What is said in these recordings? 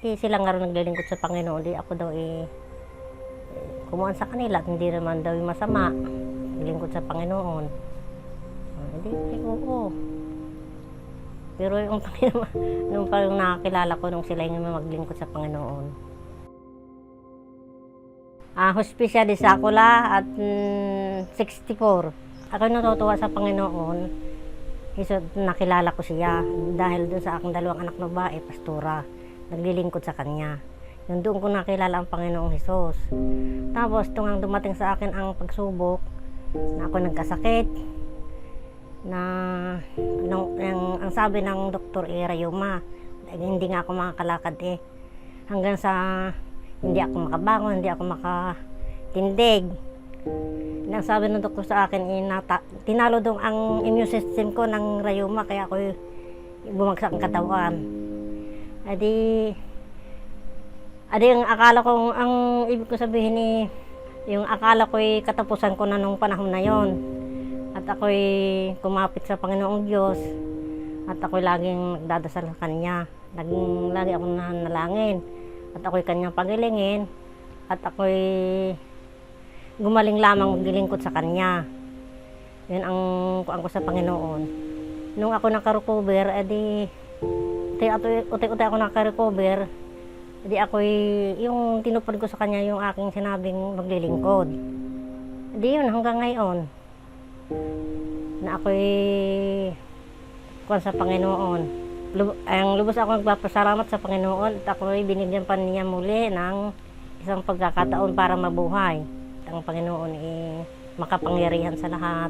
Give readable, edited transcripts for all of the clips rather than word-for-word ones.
sila nga rin naglilingkod sa Panginoon, di ako daw kumuha sa kanila at hindi naman daw yung masama, naglilingkod sa Panginoon. Hindi, oo. Pero yung Panginoon, nung parang nakakilala ko nung sila yung maglingkod sa Panginoon. Hospicia de Sacula at 64. Ako natutuwa sa Panginoon, nakilala ko siya dahil dun sa aking dalawang anak na babae, pastora, naglilingkod sa kanya. Yung doon ko nakilala ang Panginoong Hesus. Tapos tungang dumating sa akin ang pagsubok, na ako nagkasakit, na ang sabi ng doktor rayuma, hindi nga ako makakalakad hanggang sa hindi ako makabangon, hindi ako makatindig. Ang sabi ng doktor sa akin tinalo dong ang immune system ko ng rayuma, kaya ako bumagsak ang katawan. Adi ang akala ko, ang ibig ko sabihin yung akala ko katapusan ko na nung panahon na yon. At ako'y kumapit sa Panginoong Diyos at ako'y laging nagdadasal sa Kanya. Lagi akong nanalangin at ako'y Kanyang pagilingin at ako'y gumaling lamang maglilingkod sa Kanya. Yun ang kuan ko sa Panginoon. Nung ako nakarecover, uti-uti ako nakarecover, ako'y yung tinupad ko sa Kanya yung aking sinabing maglilingkod. Yun hanggang ngayon na ako'y kuwan sa Panginoon. Ang lubos ako nagpapasalamat sa Panginoon at ako'y binigyan pa niya muli ng isang pagkakataon para mabuhay. Ang Panginoon makapangyarihan sa lahat.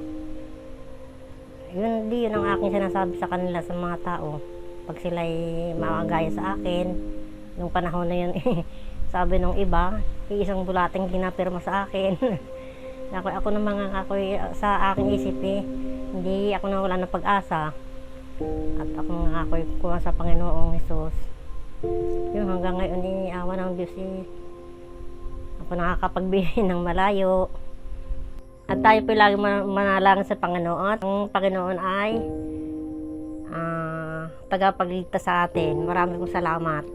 Yun ang aking sinasabi sa kanila, sa mga tao. Pag sila'y maagaya sa akin, nung panahon na yun, sabi nung iba, isang bulating ginapirma sa akin. Ako naman sa aking isip hindi ako nawala ng pag-asa. At ako ako'y kuha sa Panginoong Hesus. Yung hanggang ngayon awa ng Diyos ako nakakapagbigay ng malayo. At tayo po lagi manalangin sa Panginoon. Ang Panginoon ay tagapagligtas sa atin. Maraming salamat.